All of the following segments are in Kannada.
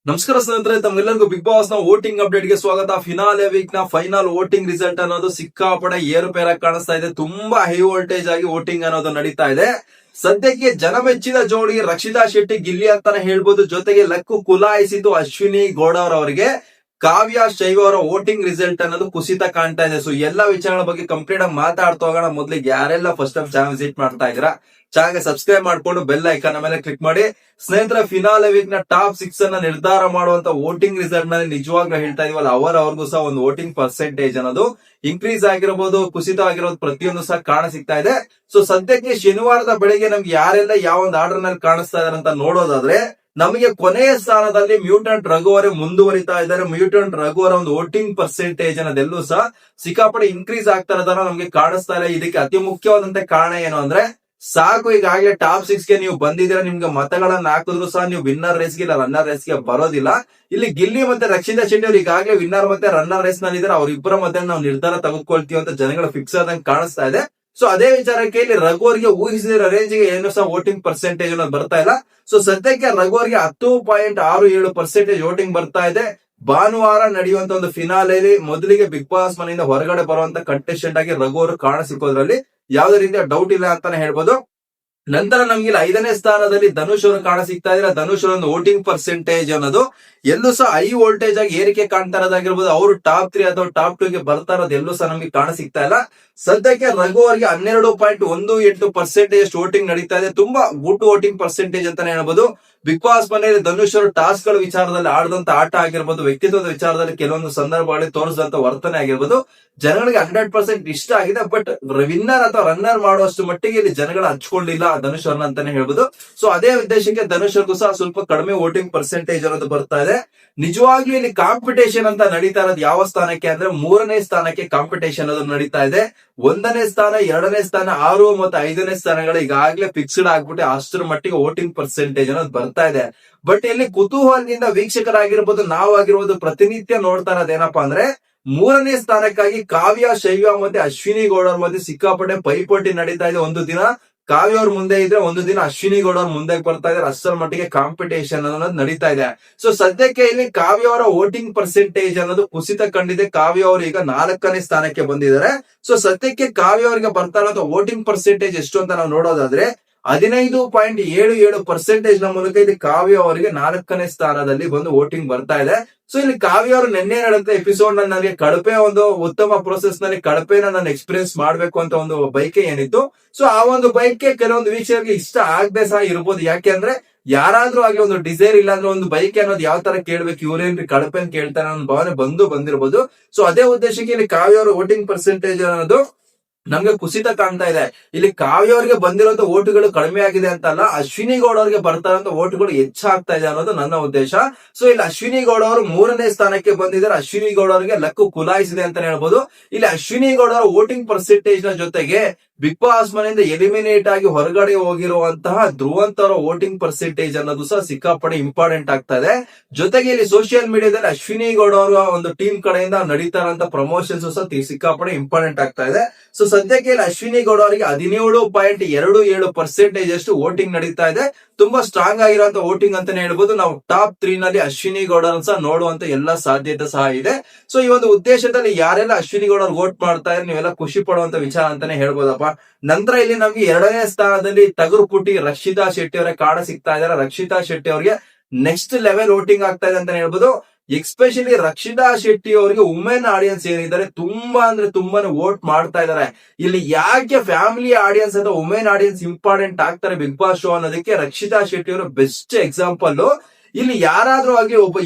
ನಮಸ್ಕಾರ ಸ್ನೇಹಿತರೆ, ತಮ್ಗೆಲ್ಲರಿಗೂ ಬಿಗ್ ಬಾಸ್ ನ ವೋಟಿಂಗ್ ಅಪ್ಡೇಟ್ ಗೆ ಸ್ವಾಗತ. ಫಿನಾಲೆ ವೀಕ್ ನ ಫೈನಲ್ ವೋಟಿಂಗ್ ರಿಸಲ್ಟ್ ಅನ್ನೋದು ಸಿಕ್ಕಾಪಡೆ ಏರುಪೇರಾಗಿ ಕಾಣಿಸ್ತಾ ಇದೆ. ತುಂಬಾ ಹೈ ವೋಲ್ಟೇಜ್ ಆಗಿ ವೋಟಿಂಗ್ ಅನ್ನೋದು ನಡೀತಾ ಇದೆ. ಸದ್ಯಕ್ಕೆ ಜನಮೆಚ್ಚಿದ ಜೋಡಿ ರಕ್ಷಿತಾ ಶೆಟ್ಟಿ ಗಿಲ್ಲಿ ಅಂತಾನೆ ಹೇಳ್ಬೋದು. ಜೊತೆಗೆ ಲಕ್ಕು ಕುಲಾಯಿಸಿದ್ದು ಅಶ್ವಿನಿ ಗೌಡ ಅವರಿಗೆ ಕಾವ್ಯ ಶೈವ ಅವರ ವೋಟಿಂಗ್ ರಿಸಲ್ಟ್ ಅನ್ನೋದು ಕುಸಿತ ಕಾಣ್ತಾ ಇದೆ. ಸೊ ಎಲ್ಲಾ ವಿಚಾರಗಳ ಬಗ್ಗೆ ಕಂಪ್ಲೀಟ್ ಆಗಿ ಮಾತಾಡ್ತಾ ಹೋಗೋಣ. ಮೊದಲಿಗೆ ಯಾರೆಲ್ಲ ಫಸ್ಟ್ ಟೈಮ್ ಚಾನಲ್ ವಿಸಿಟ್ ಮಾಡ್ತಾ ಇದ್ದೀರಾ, ಚಾನಲ್ಗೆ ಸಬ್ಸ್ಕ್ರೈಬ್ ಮಾಡ್ಕೊಂಡು ಬೆಲ್ ಐಕಾನ್ ಮೇಲೆ ಕ್ಲಿಕ್ ಮಾಡಿ. ಸ್ನೇಹಿತರ, ಫಿನಾಲೆ ವೀಕ್ ನ ಟಾಪ್ 6 ಅನ್ನ ನಿರ್ಧಾರ ಮಾಡುವಂತ ವೋಟಿಂಗ್ ರಿಸಲ್ಟ್ ನಲ್ಲಿ ನಿಜವಾಗ್ಲೂ ಹೇಳ್ತಾ ಇದೀವಲ್ಲ, ಅವ್ರಿಗೂ ಸಹ ಒಂದು ವೋಟಿಂಗ್ ಪರ್ಸೆಂಟೇಜ್ ಅನ್ನೋದು ಇನ್ಕ್ರೀಸ್ ಆಗಿರಬಹುದು, ಕುಸಿತ ಆಗಿರೋದು ಪ್ರತಿಯೊಂದು ಸಹ ಕಾಣ ಸಿಗ್ತಾ ಇದೆ. ಸೊ ಸದ್ಯಕ್ಕೆ ಶನಿವಾರದ ಬೆಳಿಗ್ಗೆ ನಮ್ಗೆ ಯಾರೆಲ್ಲ ಯಾವ ಒಂದು ಆರ್ಡರ್ ನಲ್ಲಿ ಕಾಣಿಸ್ತಾ ಇದಾರೆ ಅಂತ ನೋಡೋದಾದ್ರೆ, ನಮಗೆ ಕೊನೆಯ ಸ್ಥಾನದಲ್ಲಿ ಮ್ಯೂಟೆಂಟ್ ರಘು ಅವರೇ ಮುಂದುವರಿತಾ ಇದ್ದಾರೆ. ಮ್ಯೂಟೆಂಟ್ ರಘು ಅವರ ಒಂದು ವೋಟಿಂಗ್ ಪರ್ಸೆಂಟೇಜ್ ಅನ್ನೋದೆಲ್ಲೂ ಸಹ ಸಿಕ್ಕಾಪಡೆ ಇನ್ಕ್ರೀಸ್ ಆಗ್ತಾ ಇರೋದನ್ನ ನಮ್ಗೆ ಕಾಣಿಸ್ತಾ ಇಲ್ಲ. ಇದಕ್ಕೆ ಅತಿ ಮುಖ್ಯವಾದಂತ ಕಾರಣ ಏನು ಅಂದ್ರೆ, ಸಾಕು ಈಗಾಗಲೇ ಟಾಪ್ 6 ಗೆ ನೀವು ಬಂದಿದ್ದೀರಾ, ನಿಮ್ಗೆ ಮತಗಳನ್ನ ಹಾಕಿದ್ರು ಸಹ ನೀವು ವಿನ್ನರ್ ರೇಸ್ ಗೆ ಇಲ್ಲ ರನ್ನರ್ ರೇಸ್ ಗೆ ಬರೋದಿಲ್ಲ. ಇಲ್ಲಿ ಗಿಲ್ಲಿ ಮತ್ತೆ ರಕ್ಷಿತಾ ಶೆಟ್ಟಿ ಅವರು ಈಗಾಗಲೇ ವಿನ್ನರ್ ಮತ್ತೆ ರನ್ನರ್ ರೇಸ್ ನಲ್ಲಿ ಇದ್ದಾರೆ. ಅವ್ರಿಬ್ಬರ ಮಧ್ಯೆ ನಾವು ನಿರ್ಧಾರ ತೆಗೆದುಕೊಳ್ತೀವಿ ಅಂತ ಜನಗಳ ಫಿಕ್ಸ್ ಆದಂಗೆ ಕಾಣಿಸ್ತಾ ಇದೆ. ಸೊ ಅದೇ ವಿಚಾರಕ್ಕೆ ಇಲ್ಲಿ ರಘು ಅವರಿಗೆ ಊಹಿಸಿದ ರೇಂಜ್ ಗೆ ಏನು ಸಹ ವೋಟಿಂಗ್ ಪರ್ಸೆಂಟೇಜ್ ಅನ್ನೋದು ಬರ್ತಾ ಇಲ್ಲ. ಸೊ ಸದ್ಯಕ್ಕೆ ರಘು ಅವರಿಗೆ 10.67% ವೋಟಿಂಗ್ ಬರ್ತಾ ಇದೆ. ಭಾನುವಾರ ನಡೆಯುವಂತ ಒಂದು ಫಿನಾಲೆಯಲ್ಲಿ ಮೊದಲಿಗೆ ಬಿಗ್ ಬಾಸ್ ಮನೆಯಿಂದ ಹೊರಗಡೆ ಬರುವಂತ ಕಂಟೆಸ್ಟೆಂಟ್ ಆಗಿ ರಘು ಅವರು ಕಾಣ ಸಿಕ್ಕೋದ್ರಲ್ಲಿ ಯಾವುದೇ ರೀತಿಯ ಡೌಟ್ ಇಲ್ಲ ಅಂತಾನೆ ಹೇಳ್ಬೋದು. ನಂತರ ನಮ್ಗೆ 5ನೇ ಸ್ಥಾನದಲ್ಲಿ ಧನುಷ್ ಅವರು ಕಾಣ ಸಿಗ್ತಾ ಇದ್ರೆ, ಧನುಷ್ ಅವರ ಒಂದು ವೋಟಿಂಗ್ ಪರ್ಸೆಂಟೇಜ್ ಅನ್ನೋದು ಎಲ್ಲೂ ಸಹ ಹೈ ವೋಲ್ಟೇಜ್ ಆಗಿ ಏರಿಕೆ ಕಾಣ್ತಾ ಇರೋದಾಗಿರ್ಬೋದು. ಅವರು ಟಾಪ್ 3 ಅಥವಾ ಟಾಪ್ 2 ಗೆ ಬರ್ತಾ ಇರೋದು ಎಲ್ಲೂ ಸಹ ನಮ್ಗೆ ಕಾಣ ಸಿಗ್ತಾ ಇಲ್ಲ. ಸದ್ಯಕ್ಕೆ ರಘು ಅವರಿಗೆ 12.18% ವೋಟಿಂಗ್ ನಡೀತಾ ಇದೆ. ತುಂಬಾ ಗುಡ್ ವೋಟಿಂಗ್ ಪರ್ಸೆಂಟೇಜ್ ಅಂತಾನೆ ಹೇಳ್ಬೋದು. ಬಿಗ್ ಬಾಸ್ ಮನೆಯಲ್ಲಿ ಧನುಷ್ ಅವರು ಟಾಸ್ಕ್ ಗಳ ವಿಚಾರದಲ್ಲಿ ಆಡದಂತ ಆಟ ಆಗಿರ್ಬೋದು, ವ್ಯಕ್ತಿತ್ವದ ವಿಚಾರದಲ್ಲಿ ಕೆಲವೊಂದು ಸಂದರ್ಭಗಳಲ್ಲಿ ತೋರಿಸಿದಂತ ವರ್ತನೆ ಆಗಿರ್ಬೋದು, ಜನಗಳಿಗೆ 100% ಇಷ್ಟ ಆಗಿದೆ. ಬಟ್ ವಿನ್ನರ್ ಅಥವಾ ರನ್ನರ್ ಮಾಡುವಷ್ಟು ಮಟ್ಟಿಗೆ ಇಲ್ಲಿ ಜನಗಳು ಹಂಚ್ಕೊಂಡಿಲ್ಲ ಧನುಷ್ ಅವ್ರನ್ನ ಅಂತಾನೆ ಹೇಳ್ಬೋದು. ಸೊ ಅದೇ ಉದ್ದೇಶಕ್ಕೆ ಧನುಷ್ ಅವ್ರಿಗೂ ಸಹ ಸ್ವಲ್ಪ ಕಡಿಮೆ ವೋಟಿಂಗ್ ಪರ್ಸೆಂಟೇಜ್ ಅನ್ನೋದು ಬರ್ತಾ ಇದೆ. ನಿಜವಾಗ್ಲೂ ಇಲ್ಲಿ ಕಾಂಪಿಟೇಷನ್ ಅಂತ ನಡೀತಾ ಇರೋದು ಯಾವ ಸ್ಥಾನಕ್ಕೆ ಅಂದ್ರೆ, 3ನೇ ಸ್ಥಾನಕ್ಕೆ ಕಾಂಪಿಟೇಷನ್ ಅದು ನಡೀತಾ ಇದೆ. 1ನೇ ಸ್ಥಾನ, 2ನೇ ಸ್ಥಾನ, 6 ಮತ್ತು 5ನೇ ಸ್ಥಾನಗಳು ಈಗಾಗಲೇ ಫಿಕ್ಸ್ಡ್ ಆಗ್ಬಿಟ್ಟು ಅಷ್ಟರ ಮಟ್ಟಿಗೆ ವೋಟಿಂಗ್ ಪರ್ಸೆಂಟೇಜ್ ಅನ್ನೋದು ಬರ್ತಾ ಇದೆ. ಬಟ್ ಇಲ್ಲಿ ಕುತೂಹಲದಿಂದ ವೀಕ್ಷಕರಾಗಿರ್ಬೋದು, ನಾವಾಗಿರ್ಬೋದು, ಪ್ರತಿನಿತ್ಯ ನೋಡ್ತಾ ಇರೋದೇನಪ್ಪಾ ಅಂದ್ರೆ, 3ನೇ ಸ್ಥಾನಕ್ಕಾಗಿ ಕಾವ್ಯ ಶೈವ ಮತ್ತೆ ಅಶ್ವಿನಿ ಗೌಡ ಅವ್ರ ಮಧ್ಯೆ ಸಿಕ್ಕಾಪಟ್ಟೆ ಪೈಪೋಟಿ ನಡೀತಾ ಇದೆ. ಒಂದು ದಿನ ಕಾವ್ಯ ಅವ್ರ ಮುಂದೆ ಇದ್ರೆ, ಒಂದು ದಿನ ಅಶ್ವಿನಿ ಗೌಡ ಅವ್ರ ಮುಂದೆ ಬರ್ತಾ ಇದ್ದಾರೆ. ಅಷ್ಟರ ಮಟ್ಟಿಗೆ ಕಾಂಪಿಟೇಷನ್ ಅನ್ನೋದು ನಡೀತಾ ಇದೆ. ಸೊ ಸದ್ಯಕ್ಕೆ ಇಲ್ಲಿ ಕಾವ್ಯ ಅವರ ವೋಟಿಂಗ್ ಪರ್ಸೆಂಟೇಜ್ ಅನ್ನೋದು ಕುಸಿತ ಕಂಡಿದೆ. ಕಾವ್ಯ ಅವರು ಈಗ 4ನೇ ಸ್ಥಾನಕ್ಕೆ ಬಂದಿದ್ದಾರೆ. ಸೊ ಸದ್ಯಕ್ಕೆ ಕಾವ್ಯ ಅವರಿಗೆ ಬರ್ತಾ ಇರೋ ವೋಟಿಂಗ್ ಪರ್ಸೆಂಟೇಜ್ ಎಷ್ಟು ಅಂತ ನಾವು ನೋಡೋದಾದ್ರೆ, 15.77% ನ ಮೂಲಕ ಇಲ್ಲಿ ಕಾವ್ಯ ಅವರಿಗೆ 4ನೇ ಸ್ಥಾನದಲ್ಲಿ ಬಂದು ವೋಟಿಂಗ್ ಬರ್ತಾ ಇದೆ. ಸೊ ಇಲ್ಲಿ ಕಾವ್ಯ ಅವರು ನಿನ್ನೆ ನಡೆದ ಎಪಿಸೋಡ್ ನಲ್ಲಿ ನನಗೆ ಕಳಪೆ ಒಂದು ಉತ್ತಮ ಪ್ರೋಸೆಸ್ ನಲ್ಲಿ ಕಳಪೆನ ನಾನು ಎಕ್ಸ್ಪೀರಿಯನ್ಸ್ ಮಾಡ್ಬೇಕು ಅಂತ ಒಂದು ಬೈಕೆ ಏನಿತ್ತು. ಸೊ ಆ ಒಂದು ಬೈಕೆ ಕೆಲವೊಂದು ವೀಕ್ಷಕರಿಗೆ ಇಷ್ಟ ಆಗದೆ ಸಹ ಇರ್ಬೋದು. ಯಾಕೆಂದ್ರೆ ಯಾರಾದ್ರೂ ಆಗಿ ಒಂದು ಡಿಸೈರ್ ಇಲ್ಲ ಅಂದ್ರೆ ಒಂದು ಬೈಕ್ ಅನ್ನೋದು ಯಾವ ತರ ಕೇಳ್ಬೇಕು, ಇವ್ರೇನ್ರಿ ಕಳಪೆ ಅಂತ ಕೇಳ್ತಾರೆ ಅನ್ನೋ ಭಾವನೆ ಬಂದಿರಬಹುದು. ಸೊ ಅದೇ ಉದ್ದೇಶಕ್ಕೆ ಇಲ್ಲಿ ಕಾವ್ಯ ಅವರ ವೋಟಿಂಗ್ ಪರ್ಸೆಂಟೇಜ್ ಅನ್ನೋದು ನಮ್ಗೆ ಕುಸಿತ ಕಾಣ್ತಾ ಇದೆ. ಇಲ್ಲಿ ಕಾವ್ಯ ಅವರಿಗೆ ಬಂದಿರುವಂತ ಓಟುಗಳು ಕಡಿಮೆ ಆಗಿದೆ ಅಂತಲ್ಲ, ಅಶ್ವಿನಿ ಗೌಡ ಅವರಿಗೆ ಬರ್ತಾ ಇರುವಂತ ಓಟುಗಳು ಹೆಚ್ಚಾಗ್ತಾ ಇದೆ ಅನ್ನೋದು ನನ್ನ ಉದ್ದೇಶ. ಸೊ ಇಲ್ಲಿ ಅಶ್ವಿನಿ ಗೌಡ ಅವರು 3ನೇ ಸ್ಥಾನಕ್ಕೆ ಬಂದಿದ್ದಾರೆ. ಅಶ್ವಿನಿ ಗೌಡ ಅವರಿಗೆ ಲಕ್ಕು ಕುಲಾಯಿಸಿದೆ ಅಂತಾನೆ ಹೇಳ್ಬೋದು. ಇಲ್ಲಿ ಅಶ್ವಿನಿ ಗೌಡ ಅವರ ವೋಟಿಂಗ್ ಪರ್ಸೆಂಟೇಜ್ ನ ಜೊತೆಗೆ ಬಿಗ್ ಬಾಸ್ ಮನೆಯಿಂದ ಎಲಿಮಿನೇಟ್ ಆಗಿ ಹೊರಗಡೆ ಹೋಗಿರುವಂತಹ ಧ್ರುವಂತ್ ಅವರ ವೋಟಿಂಗ್ ಪರ್ಸೆಂಟೇಜ್ ಅನ್ನೋದು ಸಹ ಸಿಕ್ಕಾಪಡೆ ಇಂಪಾರ್ಟೆಂಟ್ ಆಗ್ತಾ ಇದೆ. ಜೊತೆಗೆ ಇಲ್ಲಿ ಸೋಷಿಯಲ್ ಮೀಡಿಯಾದಲ್ಲಿ ಅಶ್ವಿನಿ ಗೌಡ ಅವರ ಒಂದು ಟೀಮ್ ಕಡೆಯಿಂದ ನಡೀತಾ ಇರುವಂತಹ ಪ್ರಮೋಷನ್ಸ್ ಸಹ ಸಿಕ್ಕಾಪಡೆ ಇಂಪಾರ್ಟೆಂಟ್ ಆಗ್ತಾ ಇದೆ. ಸೊ ಸದ್ಯಕ್ಕೆ ಇಲ್ಲಿ ಅಶ್ವಿನಿ ಗೌಡ ಅವರಿಗೆ 17.27% ಅಷ್ಟು ವೋಟಿಂಗ್ ನಡೀತಾ ಇದೆ. ತುಂಬಾ ಸ್ಟ್ರಾಂಗ್ ಆಗಿರುವಂತ ವೋಟಿಂಗ್ ಅಂತಾನೆ ಹೇಳ್ಬೋದು. ನಾವು ಟಾಪ್ 3 ನಲ್ಲಿ ಅಶ್ವಿನಿ ಗೌಡ ಸಹ ನೋಡುವಂತ ಎಲ್ಲಾ ಸಾಧ್ಯತೆ ಸಹ ಇದೆ. ಸೊ ಈ ಒಂದು ಉದ್ದೇಶದಲ್ಲಿ ಯಾರೆಲ್ಲ ಅಶ್ವಿನಿ ಗೌಡ ವೋಟ್ ಮಾಡ್ತಾ ಇದ್ರೆ ನೀವೆಲ್ಲ ಖುಷಿ ಪಡುವಂತ ವಿಚಾರ ಅಂತಾನೆ ಹೇಳ್ಬೋದಪ್ಪ. ನಂತರ ಇಲ್ಲಿ ನಮ್ಗೆ 2ನೇ ಸ್ಥಾನದಲ್ಲಿ ಟಗರು ಪುಟಿ ರಕ್ಷಿತಾ ಶೆಟ್ಟಿ ಅವರೇ ಕಾಣ ಸಿಗ್ತಾ ಇದಾರೆ. ರಕ್ಷಿತಾ ಶೆಟ್ಟಿ ಅವರಿಗೆ ನೆಕ್ಸ್ಟ್ ಲೆವೆಲ್ ವೋಟಿಂಗ್ ಆಗ್ತಾ ಇದೆ ಅಂತಾನೆ ಹೇಳ್ಬೋದು. ಎಕ್ಸ್ಪೆಷಲಿ ರಕ್ಷಿತಾ ಶೆಟ್ಟಿ ಅವರಿಗೆ ವುಮೆನ್ ಆಡಿಯನ್ಸ್ ಏನಿದ್ದಾರೆ ತುಂಬಾ ಅಂದ್ರೆ ತುಂಬಾನೇ ವೋಟ್ ಮಾಡ್ತಾ ಇದಾರೆ. ಇಲ್ಲಿ ಯಾಕೆ ಫ್ಯಾಮಿಲಿ ಆಡಿಯನ್ಸ್ ಅಥವಾ ವುಮೆನ್ ಆಡಿಯನ್ಸ್ ಇಂಪಾರ್ಟೆಂಟ್ ಆಗ್ತಾರೆ ಬಿಗ್ ಬಾಸ್ ಶೋ ಅನ್ನೋದಕ್ಕೆ ರಕ್ಷಿತಾ ಶೆಟ್ಟಿ ಅವರು ಬೆಸ್ಟ್ ಎಕ್ಸಾಂಪಲ್. ಇಲ್ಲಿ ಯಾರಾದ್ರೂ ಆಗಿ ಒಬ್ಬ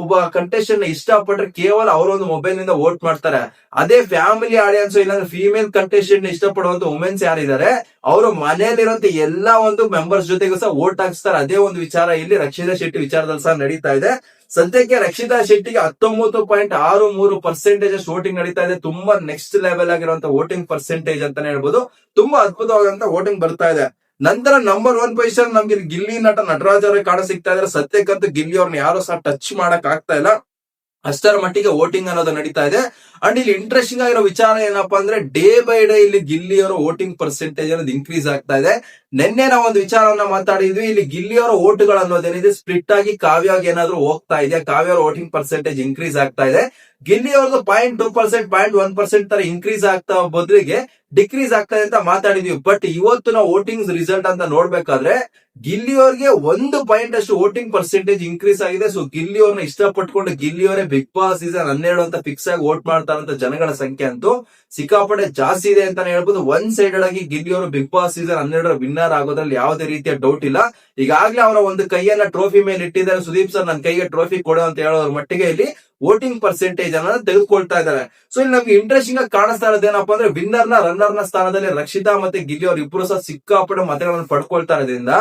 ಒಬ್ಬ ಕಂಟೆಸ್ಟೆಂಟ್ ಇಷ್ಟಪಟ್ರೆ ಕೇವಲ ಅವರೊಂದು ಮೊಬೈಲ್ ನಿಂದ ವೋಟ್ ಮಾಡ್ತಾರೆ. ಅದೇ ಫ್ಯಾಮಿಲಿ ಆಡಿಯನ್ಸ್ ಇಲ್ಲಾಂದ್ರೆ ಫೀಮೇಲ್ ಕಂಟೆಸ್ಟೆಂಟ್ ಇಷ್ಟಪಡುವಂತ ವುಮೆನ್ಸ್ ಯಾರಿದ್ದಾರೆ, ಅವರು ಮನೆಯಲ್ಲಿರುವಂತ ಎಲ್ಲಾ ಒಂದು ಮೆಂಬರ್ಸ್ ಜೊತೆಗೂ ಸಹ ವೋಟ್ ಹಾಕ್ಸ್ತಾರೆ. ಅದೇ ಒಂದು ವಿಚಾರ ಇಲ್ಲಿ ರಕ್ಷಿತಾ ಶೆಟ್ಟಿ ವಿಚಾರದಲ್ಲಿ ಸಹ ನಡೀತಾ ಇದೆ. ಸದ್ಯಕ್ಕೆ ರಕ್ಷಿತಾ ಶೆಟ್ಟಿಗೆ 19.63% ಅಷ್ಟು ವೋಟಿಂಗ್ ನಡೀತಾ ಇದೆ. ತುಂಬಾ ನೆಕ್ಸ್ಟ್ ಲೆವೆಲ್ ಆಗಿರುವಂತ ವೋಟಿಂಗ್ ಪರ್ಸೆಂಟೇಜ್ ಅಂತಾನೆ ಹೇಳ್ಬೋದು. ತುಂಬಾ ಅದ್ಭುತವಾದಂತ ವೋಟಿಂಗ್ ಬರ್ತಾ ಇದೆ. ನಂತರ ನಂಬರ್ 1 ಪೊಸಿಷನ್ ನಮ್ಗೆ ಗಿಲ್ಲಿ ನಟ ನಟರಾಜ್ ಅವರೇ ಕಾಣ ಸಿಗ್ತಾ ಇದಾರೆ. ಸದ್ಯಕ್ಕಂತೂ ಗಿಲ್ಲಿ ಅವ್ರನ್ನ ಯಾರು ಸಹ ಟಚ್ ಮಾಡಕ್ ಆಗ್ತಾ ಇಲ್ಲ. ಅಷ್ಟರ ಮಟ್ಟಿಗೆ ವೋಟಿಂಗ್ ಅನ್ನೋದು ನಡೀತಾ ಇದೆ. ಅಂಡ್ ಇಲ್ಲಿ ಇಂಟ್ರೆಸ್ಟಿಂಗ್ ಆಗಿರೋ ವಿಚಾರ ಏನಪ್ಪಾ ಅಂದ್ರೆ ಡೇ ಬೈ ಡೇ ಇಲ್ಲಿ ಗಿಲ್ಲಿಯವರ ವೋಟಿಂಗ್ ಪರ್ಸೆಂಟೇಜ್ ಅನ್ನೋದು ಇನ್ಕ್ರೀಸ್ ಆಗ್ತಾ ಇದೆ. ನಿನ್ನೆ ನಾವು ಒಂದು ವಿಚಾರವನ್ನ ಮಾತಾಡಿದ್ವಿ, ಇಲ್ಲಿ ಗಿಲ್ಲಿಯವರ ವೋಟುಗಳು ಅನ್ನೋದೇನಿದೆ ಸ್ಪ್ಲಿಟ್ ಆಗಿ ಕಾವ್ಯಾಗ ಏನಾದ್ರೂ ಹೋಗ್ತಾ ಇದೆ, ಕಾವ್ಯವರ ವೋಟಿಂಗ್ ಪರ್ಸೆಂಟೇಜ್ ಇನ್ಕ್ರೀಸ್ ಆಗ್ತಾ ಇದೆ. ಗಿಲ್ಲಿಯವ್ರದ್ದು 0.2%, 0.1% ತರ ಇನ್ಕ್ರೀಸ್ ಆಗ್ತಾ ಬದಲಿಗೆ ಡಿಕ್ರೀಸ್ ಆಗ್ತಾ ಇದೆ ಅಂತ ಮಾತಾಡಿದ್ವಿ. ಬಟ್ ಇವತ್ತು ನಾವು ವೋಟಿಂಗ್ ರಿಸಲ್ಟ್ ಅಂತ ನೋಡ್ಬೇಕಾದ್ರೆ ಗಿಲ್ಲಿಯವ್ರಿಗೆ 1 ಪಾಯಿಂಟ್ ಅಷ್ಟು ವೋಟಿಂಗ್ ಪರ್ಸೆಂಟೇಜ್ ಇನ್ಕ್ರೀಸ್ ಆಗಿದೆ. ಸೊ ಗಿಲ್ಲಿಯವ್ರನ್ನ ಇಷ್ಟಪಟ್ಕೊಂಡು ಗಿಲ್ಲಿಯವರೇ ಬಿಗ್ ಬಾಸ್ ಸೀಸನ್ 12 ಅಂತ ಫಿಕ್ಸ್ ಆಗಿ ವೋಟ್ ಮಾಡ್ತಾರಂತ ಜನಗಳ ಸಂಖ್ಯೆ ಅಂತೂ ಸಿಕ್ಕಾಪಟ್ಟೆ ಜಾಸ್ತಿ ಇದೆ ಅಂತಾನೆ ಹೇಳ್ಬೋದು. ಒನ್ ಸೈಡೆಡ್ ಆಗಿ ಗಿಲ್ಲಿಯವರು ಬಿಗ್ ಬಾಸ್ ಸೀಸನ್ 12 ವಿನ್ನರ್ ಆಗೋದ್ರಲ್ಲಿ ಯಾವುದೇ ರೀತಿಯ ಡೌಟ್ ಇಲ್ಲ. ಈಗಾಗಲೇ ಅವರ ಒಂದು ಕೈಯನ್ನ ಟ್ರೋಫಿ ಮೇಲೆ ಇಟ್ಟಿದ್ದಾರೆ. ಸುದೀಪ್ ಸರ್ ನನ್ನ ಕೈಗೆ ಟ್ರೋಫಿ ಕೊಡು ಅಂತ ಹೇಳೋದ್ರ ಮಟ್ಟಿಗೆ ಇಲ್ಲಿ ವೋಟಿಂಗ್ ಪರ್ಸೆಂಟೇಜ್ ಅನ್ನ ತೆಗೆದುಕೊಳ್ತಾ ಇದ್ದಾರೆ. ಸೊ ಇಲ್ಲಿ ನಮ್ಗೆ ಇಂಟ್ರೆಸ್ಟಿಂಗ್ ಆಗಿ ಕಾಣಿಸ್ತಾ ಇರೋದು ಏನಪ್ಪಾ ಅಂದ್ರೆ ವಿನ್ನರ್ ನ ರನ್ನರ್ ನ ಸ್ಥಾನದಲ್ಲಿ ರಕ್ಷಿತಾ ಮತ್ತೆ ಗಿಲ್ಲಿ ಅವರು ಇಬ್ಬರು ಸಹ ಸಿಕ್ಕಾಪಟ್ಟೆ ಮತಗಳನ್ನು ಪಡ್ಕೊಳ್ತಾ ಇರೋದ್ರಿಂದ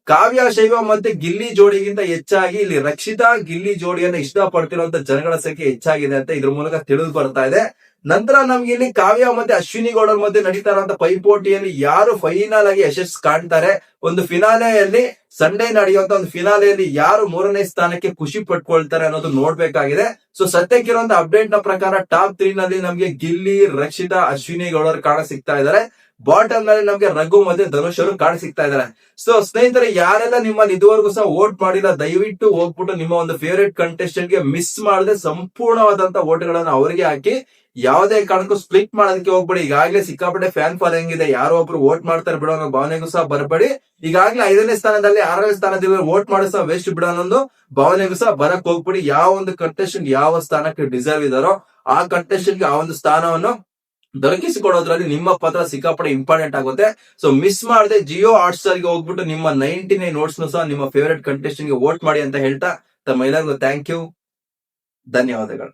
ಕಾವ್ಯ ಶೈವ ಮತ್ತೆ ಗಿಲ್ಲಿ ಜೋಡಿಗಿಂತ ಹೆಚ್ಚಾಗಿ ಇಲ್ಲಿ ರಕ್ಷಿತಾ ಗಿಲ್ಲಿ ಜೋಡಿಯನ್ನ ಇಷ್ಟಪಡ್ತಿರುವಂತ ಜನಗಳ ಸಂಖ್ಯೆ ಹೆಚ್ಚಾಗಿದೆ ಅಂತ ಇದ್ರ ಮೂಲಕ ತಿಳಿದು ಬರ್ತಾ ಇದೆ. ನಂತರ ನಮ್ಗೆ ಇಲ್ಲಿ ಕಾವ್ಯ ಮತ್ತೆ ಅಶ್ವಿನಿ ಗೌಡರ ಮಧ್ಯೆ ನಡೀತಾ ಇರುವಂತ ಪೈಪೋಟಿಯಲ್ಲಿ ಯಾರು ಫೈನಲ್ ಆಗಿ ಯಶಸ್ಸು ಕಾಣ್ತಾರೆ, ಒಂದು ಫಿನಾಲೆಯಲ್ಲಿ ಸಂಡೇ ನಡೆಯುವಂತ ಒಂದು ಫಿನಾಲೆಯಲ್ಲಿ ಯಾರು 3ನೇ ಸ್ಥಾನಕ್ಕೆ ಖುಷಿ ಪಟ್ಕೊಳ್ತಾರೆ ಅನ್ನೋದು ನೋಡ್ಬೇಕಾಗಿದೆ. ಸೊ ಸದ್ಯಕ್ಕಿರುವಂತ ಅಪ್ಡೇಟ್ ನ ಪ್ರಕಾರ ಟಾಪ್ 3 ನಲ್ಲಿ ನಮ್ಗೆ ಗಿಲ್ಲಿ, ರಕ್ಷಿತಾ, ಅಶ್ವಿನಿ ಗೌಡರು ಕಾಣ ಸಿಗ್ತಾ ಇದ್ದಾರೆ. ಬಾಟಮ್ ನಲ್ಲಿ ನಮ್ಗೆ ರಘು ಮತ್ತೆ ಧನುಷ್ ಅವರು ಕಾಣ ಸಿಗ್ತಾ ಇದ್ದಾರೆ. ಸೊ ಸ್ನೇಹಿತರೆ, ಯಾರೆಲ್ಲ ನಿಮ್ಮಲ್ಲಿ ಇದುವರೆಗೂ ಸಹ ವೋಟ್ ಮಾಡಿಲ್ಲ ದಯವಿಟ್ಟು ಹೋಗ್ಬಿಟ್ಟು ನಿಮ್ಮ ಒಂದು ಫೇವರೇಟ್ ಕಂಟೆಸ್ಟೆಂಟ್ ಗೆ ಮಿಸ್ ಮಾಡದೆ ಸಂಪೂರ್ಣವಾದಂತ ವೋಟ್ಗಳನ್ನ ಅವರಿಗೆ ಹಾಕಿ ಯಾವುದೇ ಕಾರಣಕ್ಕೂ ಸ್ಪ್ಲಿಟ್ ಮಾಡೋದಕ್ಕೆ ಹೋಗ್ಬೇಡಿ. ಈಗಾಗಲೇ ಸಿಕ್ಕಾಪಟ್ಟೆ ಫ್ಯಾನ್ ಫಾಲೋಯಿಂಗ್ ಇದೆ, ಯಾರೋ ಒಬ್ರು ವೋಟ್ ಮಾಡ್ತಾರೆ ಬಿಡೋ ಅನ್ನೋ ಭಾವನೆಗೂ ಸಹ ಬರಬೇಡಿ. ಈಗಾಗಲೇ 5ನೇ ಸ್ಥಾನದಲ್ಲಿ 6ನೇ ಸ್ಥಾನದಲ್ಲಿ ವೋಟ್ ಮಾಡೋ ಸಹ ವೇಸ್ಟ್ ಬಿಡೋ ಅನ್ನೋ ಭಾವನೆಗೂ ಸಹ ಬರಕ್ ಹೋಗ್ಬಿಡಿ. ಯಾವ ಒಂದು ಕಂಟೆಸ್ಟೆಂಟ್ ಯಾವ ಸ್ಥಾನಕ್ಕೆ ಡಿಸರ್ವ್ ಇದಾರೋ ಆ ಕಂಟೆಸ್ಟೆಂಟ್ ಗೆ ಆ ಒಂದು ಸ್ಥಾನವನ್ನು ದೊರಕಿಸಿಕೊಡೋದ್ರಲ್ಲಿ ನಿಮ್ಮ ಪಾತ್ರ ಸಿಕ್ಕಾಪಟ್ಟೆ ಇಂಪಾರ್ಟೆಂಟ್ ಆಗುತ್ತೆ. ಸೊ ಮಿಸ್ ಮಾಡದೆ ಜಿಯೋ ಹಾಟ್ಸ್ಟಾರ್ ಗೆ ಹೋಗ್ಬಿಟ್ಟು ನಿಮ್ಮ 99 ನೋಟ್ಸ್ ಸಹ ನಿಮ್ಮ ಫೇವರೇಟ್ ಕಂಟೆಸ್ಟೆಂಟ್ ಗೆ ವೋಟ್ ಮಾಡಿ ಅಂತ ಹೇಳ್ತಾ ತಮ್ಮ ಎಲ್ಲರಿಗೂ ಥ್ಯಾಂಕ್ ಯು, ಧನ್ಯವಾದಗಳು.